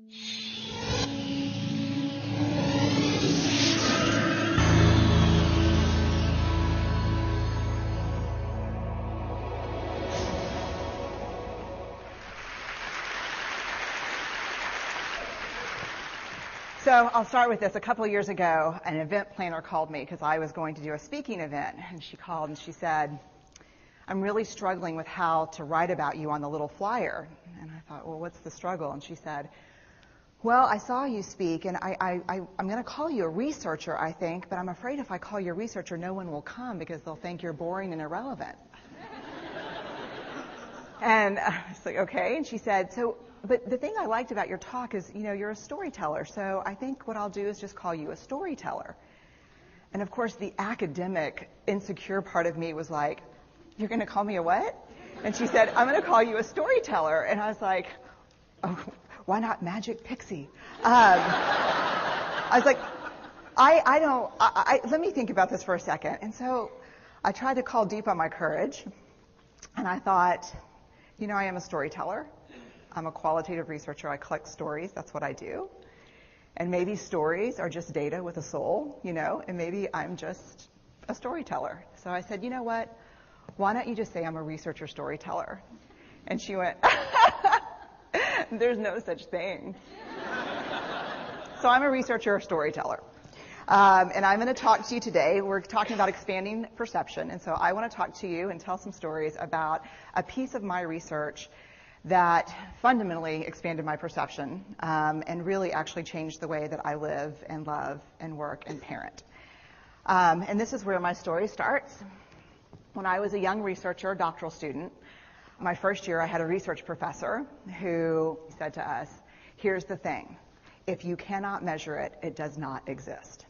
So I'll start with this. A couple of years ago, an event planner called me because I was going to do a speaking event. And she called and she said, I'm really struggling with how to write about you on the little flyer. And I thought, well, what's the struggle? And she said, well, I saw you speak, and I'm going to call you a researcher, I think, but I'm afraid if I call you a researcher, no one will come because they'll think you're boring and irrelevant. And I was like, okay. And she said, but the thing I liked about your talk is, you're a storyteller. So I think what I'll do is just call you a storyteller. And of course, the academic, insecure part of me was like, you're going to call me a what? And she said, I'm going to call you a storyteller. And I was like, oh, why not Magic Pixie? I was like, let me think about this for a second. And so I tried to call deep on my courage. And I thought, I am a storyteller. I'm a qualitative researcher. I collect stories. That's what I do. And maybe stories are just data with a soul, and maybe I'm just a storyteller. So I said, you know what? Why don't you just say I'm a researcher storyteller? And she went, there's no such thing. So I'm a researcher storyteller. And I'm going to talk to you today. We're talking about expanding perception. And so I want to talk to you and tell some stories about a piece of my research that fundamentally expanded my perception and really actually changed the way that I live and love and work and parent. And this is where my story starts. When I was a young researcher, doctoral student, my first year I had a research professor who said to us, here's the thing. If you cannot measure it, it does not exist.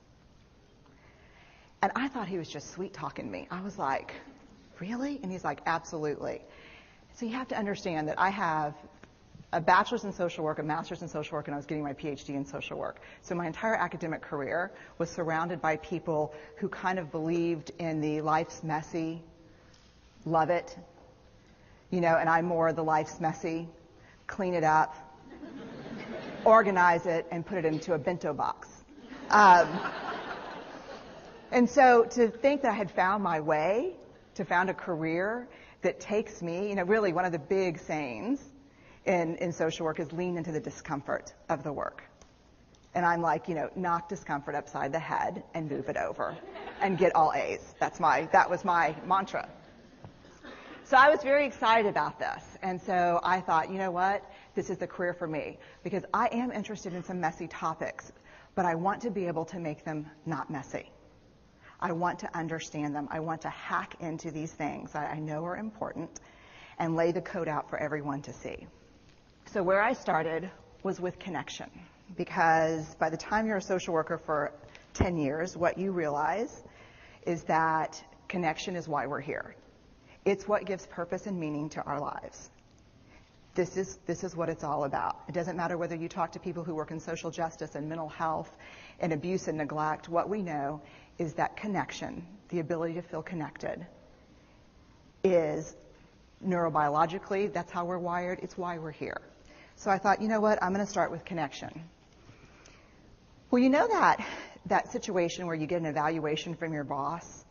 And I thought he was just sweet-talking me. I was like, really? And he's like, absolutely. So you have to understand that I have a bachelor's in social work, a master's in social work, and I was getting my PhD in social work. So my entire academic career was surrounded by people who kind of believed in the life's messy, love it, and I'm more the life's messy, clean it up, organize it, and put it into a bento box. And so to think that I had found my way, to found a career that takes me, really one of the big sayings in social work is lean into the discomfort of the work. And I'm like, knock discomfort upside the head and move it over and get all A's. That was my mantra. So I was very excited about this. And so I thought, you know what? This is the career for me because I am interested in some messy topics, but I want to be able to make them not messy. I want to understand them. I want to hack into these things that I know are important and lay the code out for everyone to see. So where I started was with connection, because by the time you're a social worker for 10 years, what you realize is that connection is why we're here. It's what gives purpose and meaning to our lives. This is what it's all about. It doesn't matter whether you talk to people who work in social justice and mental health and abuse and neglect. What we know is that connection, the ability to feel connected, is neurobiologically, that's how we're wired. It's why we're here. So I thought, you know what? I'm going to start with connection. Well, that situation where you get an evaluation from your boss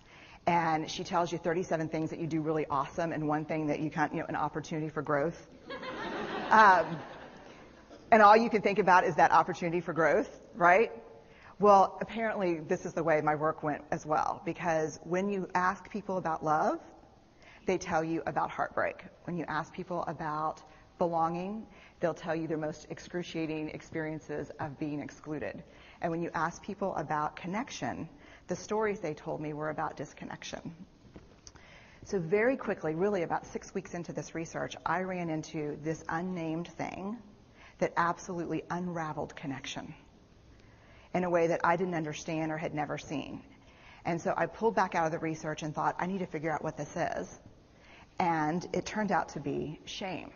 and she tells you 37 things that you do really awesome and one thing that you can't, an opportunity for growth. And all you can think about is that opportunity for growth, right? Well, apparently this is the way my work went as well, because when you ask people about love, they tell you about heartbreak. When you ask people about belonging, they'll tell you their most excruciating experiences of being excluded. And when you ask people about connection, the stories they told me were about disconnection. So very quickly, really about 6 weeks into this research, I ran into this unnamed thing that absolutely unraveled connection in a way that I didn't understand or had never seen. And so I pulled back out of the research and thought, I need to figure out what this is. And it turned out to be shame.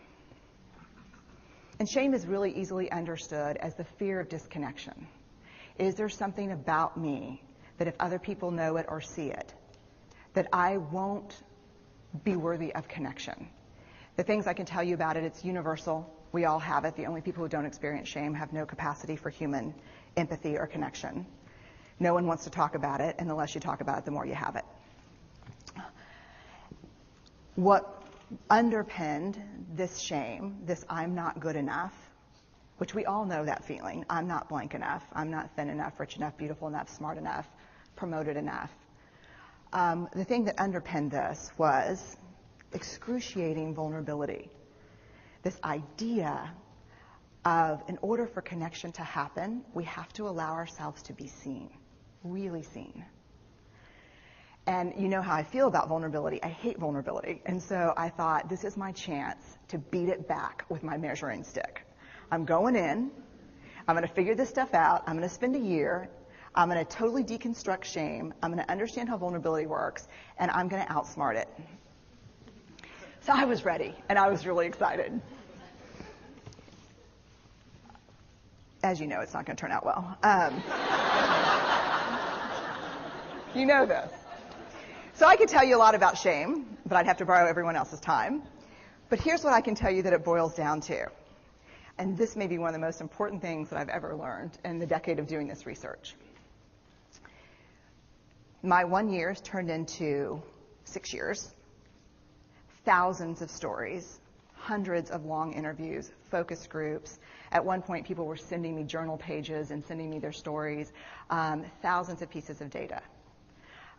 And shame is really easily understood as the fear of disconnection. Is there something about me that if other people know it or see it, that I won't be worthy of connection? The things I can tell you about it, it's universal. We all have it. The only people who don't experience shame have no capacity for human empathy or connection. No one wants to talk about it, and the less you talk about it, the more you have it. What underpinned this shame, this I'm not good enough, which we all know that feeling. I'm not blank enough. I'm not thin enough, rich enough, beautiful enough, smart enough, promoted enough. The thing that underpinned this was excruciating vulnerability. This idea of, in order for connection to happen, we have to allow ourselves to be seen, really seen. And you know how I feel about vulnerability. I hate vulnerability. And so I thought, this is my chance to beat it back with my measuring stick. I'm going in. I'm going to figure this stuff out. I'm going to spend a year. I'm going to totally deconstruct shame. I'm going to understand how vulnerability works. And I'm going to outsmart it. So I was ready. And I was really excited. As you know, it's not going to turn out well. You know this. So I could tell you a lot about shame, but I'd have to borrow everyone else's time. But here's what I can tell you that it boils down to. And this may be one of the most important things that I've ever learned in the decade of doing this research. My 1 year has turned into 6 years, thousands of stories, hundreds of long interviews, focus groups. At one point, people were sending me journal pages and sending me their stories, thousands of pieces of data.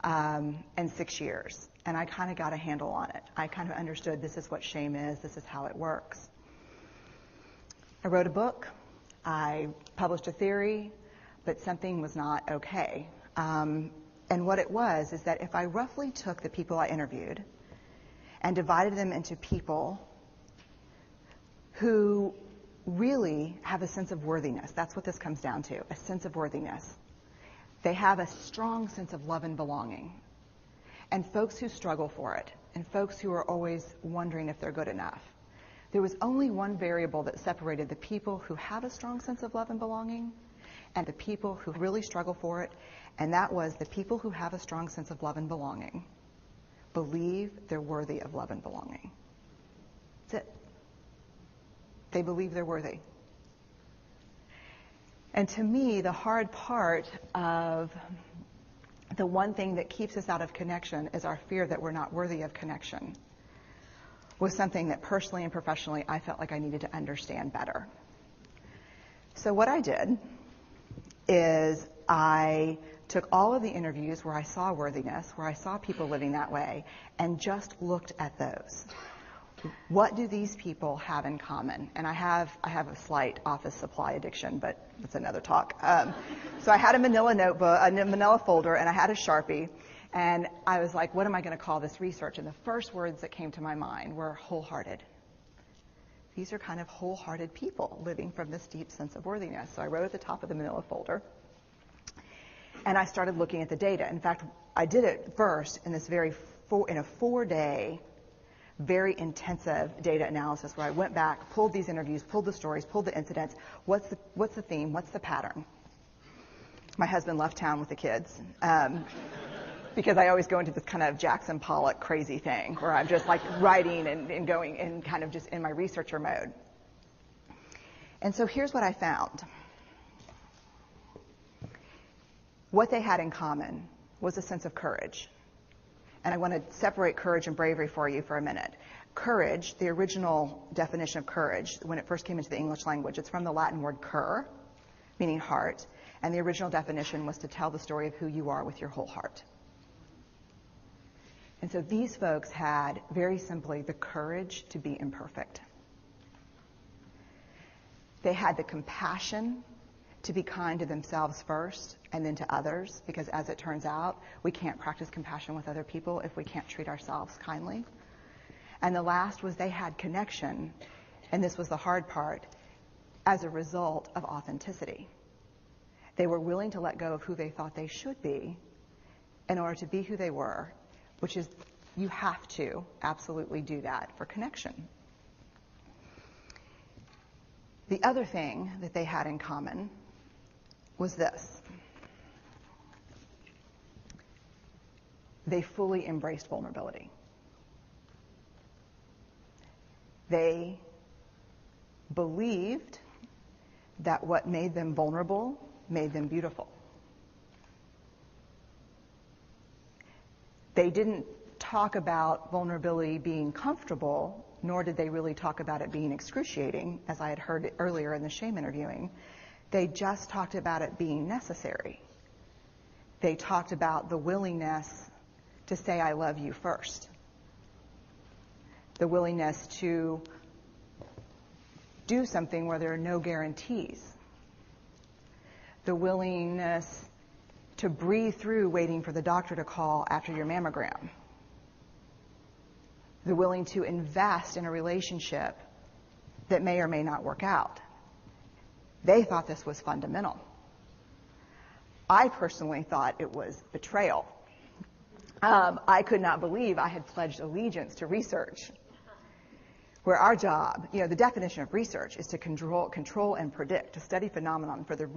And 6 years. And I kind of got a handle on it. I kind of understood this is what shame is, this is how it works. I wrote a book, I published a theory, but something was not okay. And what it was is that if I roughly took the people I interviewed and divided them into people who really have a sense of worthiness, that's what this comes down to, a sense of worthiness. They have a strong sense of love and belonging. And folks who struggle for it, and folks who are always wondering if they're good enough. There was only one variable that separated the people who have a strong sense of love and belonging and the people who really struggle for it, and that was the people who have a strong sense of love and belonging believe they're worthy of love and belonging. That's it. They believe they're worthy. And to me, the hard part of the one thing that keeps us out of connection is our fear that we're not worthy of connection, was something that personally and professionally I felt like I needed to understand better. So what I did is I took all of the interviews where I saw worthiness, where I saw people living that way, and just looked at those. What do these people have in common? And I have a slight office supply addiction, but that's another talk. So I had a manila notebook, a manila folder, and I had a Sharpie. And I was like, what am I going to call this research? And the first words that came to my mind were wholehearted. These are kind of wholehearted people living from this deep sense of worthiness. So I wrote at the top of the manila folder. And I started looking at the data. In fact, I did it first in this in a 4-day very intensive data analysis where I went back, pulled these interviews, pulled the stories, pulled the incidents. What's the theme? What's the pattern? My husband left town with the kids because I always go into this kind of Jackson Pollock crazy thing where I'm just like writing and going and kind of just in my researcher mode. And so here's what I found. What they had in common was a sense of courage. And I want to separate courage and bravery for you for a minute. Courage, the original definition of courage, when it first came into the English language, it's from the Latin word cur, meaning heart. And the original definition was to tell the story of who you are with your whole heart. And so these folks had, very simply, the courage to be imperfect. They had the compassion to be kind to themselves first and then to others, because as it turns out, we can't practice compassion with other people if we can't treat ourselves kindly. And the last was they had connection, and this was the hard part, as a result of authenticity. They were willing to let go of who they thought they should be in order to be who they were, which is, you have to absolutely do that for connection. The other thing that they had in common was this. They fully embraced vulnerability. They believed that what made them vulnerable made them beautiful. They didn't talk about vulnerability being comfortable, nor did they really talk about it being excruciating, as I had heard earlier in the shame interviewing. They just talked about it being necessary. They talked about the willingness to say I love you first. The willingness to do something where there are no guarantees. The willingness to breathe through waiting for the doctor to call after your mammogram. The willing to invest in a relationship that may or may not work out. They thought this was fundamental. I personally thought it was betrayal. I could not believe I had pledged allegiance to research, where our job, the definition of research is to control and predict, to study phenomenon for the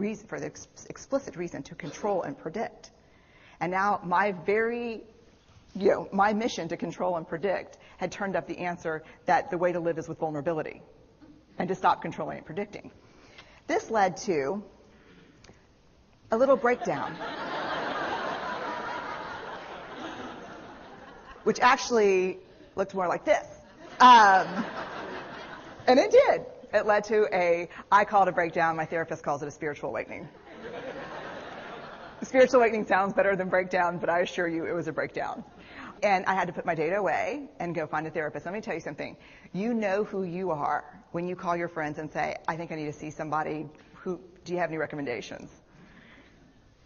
explicit reason to control and predict. And now my mission to control and predict had turned up the answer that the way to live is with vulnerability and to stop controlling and predicting. This led to a little breakdown, which actually looked more like this. And it did. It led to I call it a breakdown. My therapist calls it a spiritual awakening. Spiritual awakening sounds better than breakdown, but I assure you it was a breakdown. And I had to put my data away and go find a therapist. Let me tell you something. You know who you are when you call your friends and say, I think I need to see somebody. Do you have any recommendations?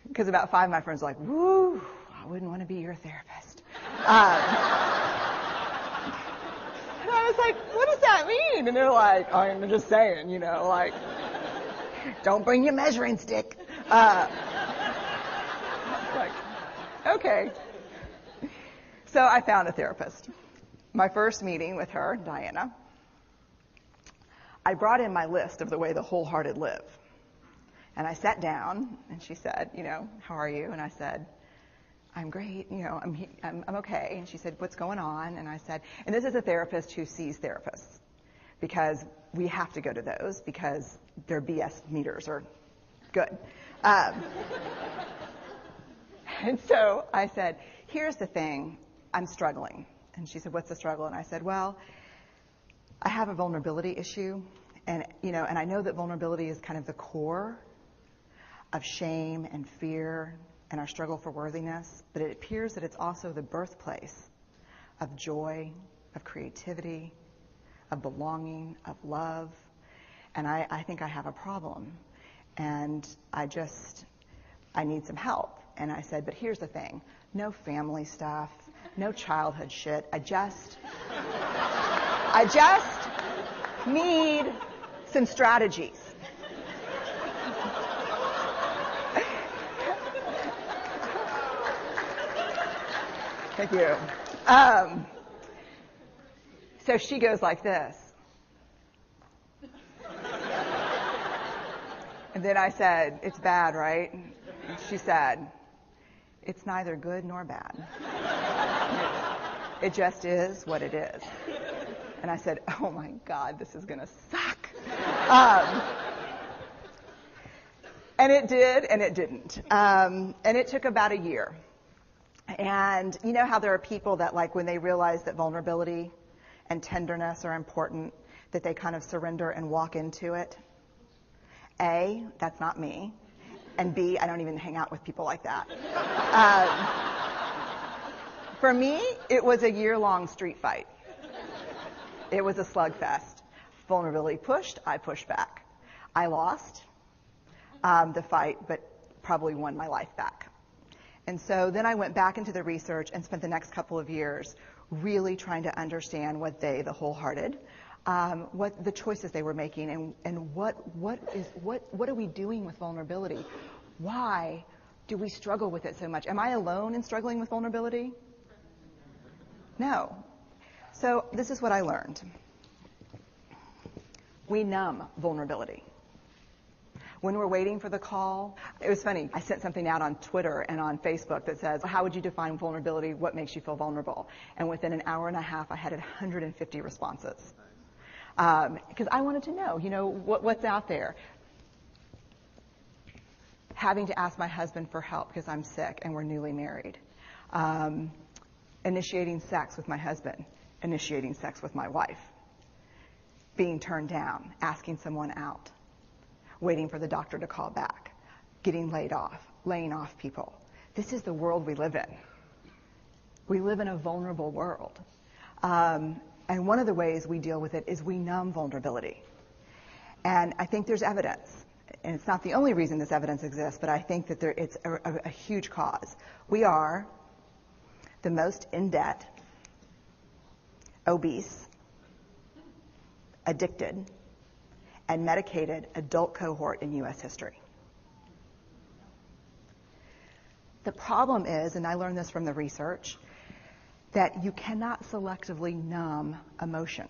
Because about 5 of my friends are like, woo, I wouldn't want to be your therapist. And I was like, what does that mean? And they're like, I'm just saying, don't bring your measuring stick. Okay. So I found a therapist. My first meeting with her, Diana, I brought in my list of the way the wholehearted live. And I sat down, and she said, how are you? And I said, I'm great, I'm okay. And she said, what's going on? And I said, and this is a therapist who sees therapists, because we have to go to those because their BS meters are good. And so I said, here's the thing, I'm struggling. And she said, what's the struggle? And I said, well, I have a vulnerability issue, and I know that vulnerability is kind of the core of shame and fear and our struggle for worthiness, but it appears that it's also the birthplace of joy, of creativity, of belonging, of love, and I think I have a problem, and I need some help. And I said, but here's the thing, no family stuff, no childhood shit, I just need some strategies. Thank you. So she goes like this. And then I said, it's bad, right? And she said, it's neither good nor bad. It just is what it is. And I said, oh my God, this is going to suck. And it did, and it didn't. And it took about a year. And you know how there are people that, when they realize that vulnerability and tenderness are important, that they kind of surrender and walk into it? A, that's not me. And B, I don't even hang out with people like that. For me, it was a year-long street fight. It was a slugfest. Vulnerability pushed, I pushed back. I lost the fight, but probably won my life back. And so then I went back into the research and spent the next couple of years really trying to understand what the wholehearted, what the choices they were making, and what are we doing with vulnerability? Why do we struggle with it so much? Am I alone in struggling with vulnerability? No. So this is what I learned. We numb vulnerability. When we're waiting for the call, it was funny. I sent something out on Twitter and on Facebook that says, how would you define vulnerability? What makes you feel vulnerable? And within an hour and a half, I had 150 responses. because I wanted to know, what's out there. Having to ask my husband for help because I'm sick and we're newly married. Initiating sex with my husband. Initiating sex with my wife. Being turned down. Asking someone out. Waiting for the doctor to call back. Getting laid off. Laying off people. This is the world we live in. We live in a vulnerable world. And one of the ways we deal with it is we numb vulnerability. And I think there's evidence. And it's not the only reason this evidence exists, but I think that it's a huge cause. We are the most in debt, obese, addicted, and medicated adult cohort in U.S. history. The problem is, and I learned this from the research, that you cannot selectively numb emotion.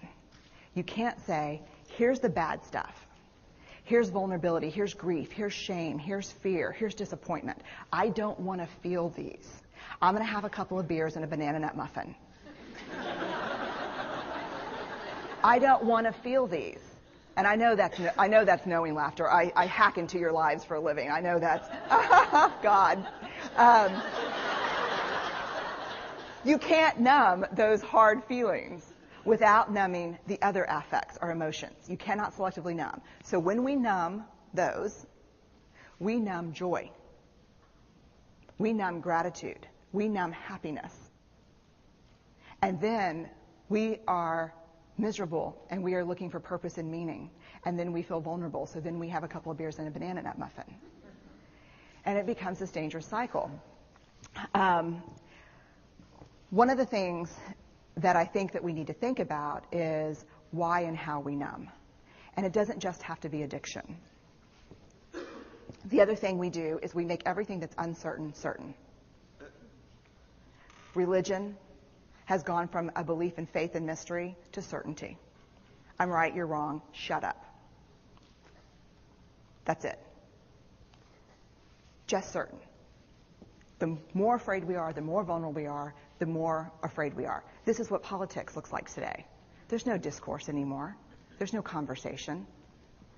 You can't say, here's the bad stuff. Here's vulnerability, here's grief, here's shame, here's fear, here's disappointment. I don't want to feel these. I'm going to have a couple of beers and a banana nut muffin. I don't want to feel these. And I know that's knowing laughter. I hack into your lives for a living. I know that's, God. You can't numb those hard feelings without numbing the other affects or emotions. You cannot selectively numb. So when we numb those, we numb joy. We numb gratitude. We numb happiness. And then we are miserable and we are looking for purpose and meaning. And then we feel vulnerable. So then we have a couple of beers and a banana nut muffin. And it becomes this dangerous cycle. One of the things that I think that we need to think about is why and how we numb. And it doesn't just have to be addiction. The other thing we do is we make everything that's uncertain certain. Religion has gone from a belief in faith and mystery to certainty. I'm right, you're wrong, shut up. That's it. Just certain. The more afraid we are, the more vulnerable we are, the more afraid we are. This is what politics looks like today. There's no discourse anymore. There's no conversation.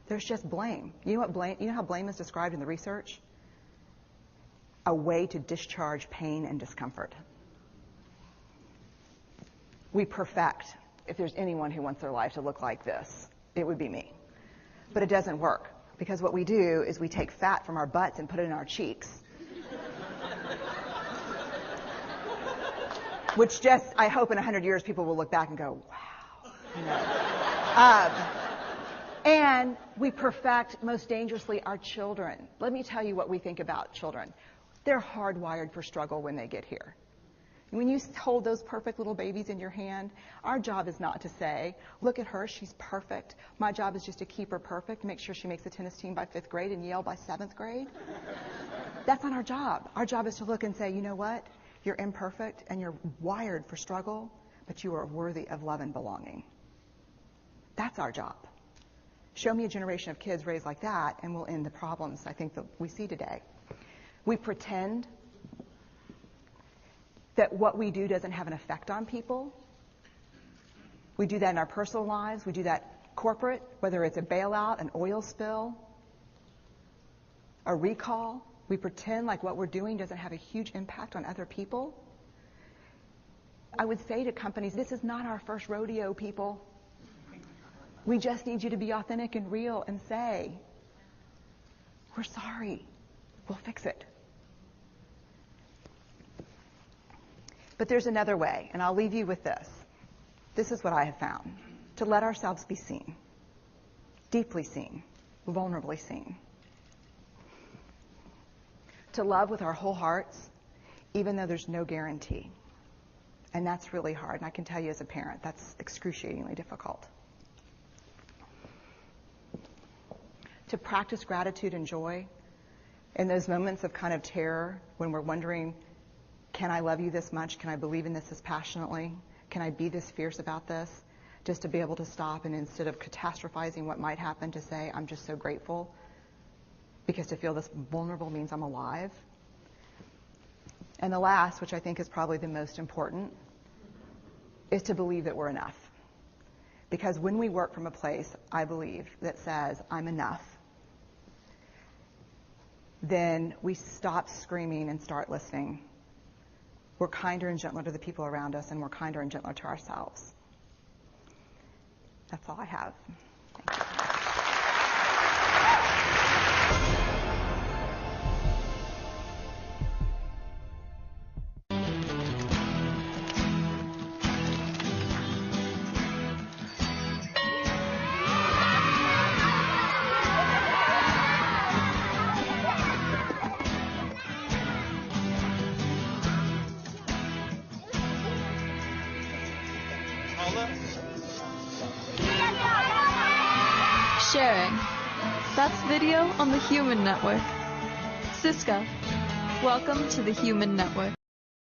There's just blame. You know how blame is described in the research? A way to discharge pain and discomfort. We perfect. If there's anyone who wants their life to look like this, it would be me. But it doesn't work, because what we do is we take fat from our butts and put it in our cheeks. Which just, I hope in 100 years people will look back and go, wow. And we perfect, most dangerously, our children. Let me tell you what we think about children. They're hardwired for struggle when they get here. When you hold those perfect little babies in your hand, our job is not to say, look at her, she's perfect. My job is just to keep her perfect, make sure she makes the tennis team by 5th grade and Yale by 7th grade. That's not our job. Our job is to look and say, you know what? You're imperfect and you're wired for struggle, but you are worthy of love and belonging. That's our job. Show me a generation of kids raised like that, and we'll end the problems I think that we see today. We pretend that what we do doesn't have an effect on people. We do that in our personal lives. We do that corporate, whether it's a bailout, an oil spill, a recall. We pretend like what we're doing doesn't have a huge impact on other people. I would say to companies, this is not our first rodeo, people. We just need you to be authentic and real and say, we're sorry. We'll fix it. But there's another way, and I'll leave you with this. This is what I have found. To let ourselves be seen. Deeply seen. Vulnerably seen. To love with our whole hearts, even though there's no guarantee. And that's really hard. And I can tell you as a parent, that's excruciatingly difficult. To practice gratitude and joy in those moments of kind of terror when we're wondering, can I love you this much? Can I believe in this as passionately? Can I be this fierce about this? Just to be able to stop and instead of catastrophizing what might happen, to say, I'm just so grateful. Because to feel this vulnerable means I'm alive. And the last, which I think is probably the most important, is to believe that we're enough. Because when we work from a place, I believe, that says, I'm enough, then we stop screaming and start listening. We're kinder and gentler to the people around us, and we're kinder and gentler to ourselves. That's all I have. Thank you. Sharing. That's video on the Human Network. Cisco, welcome to the Human Network.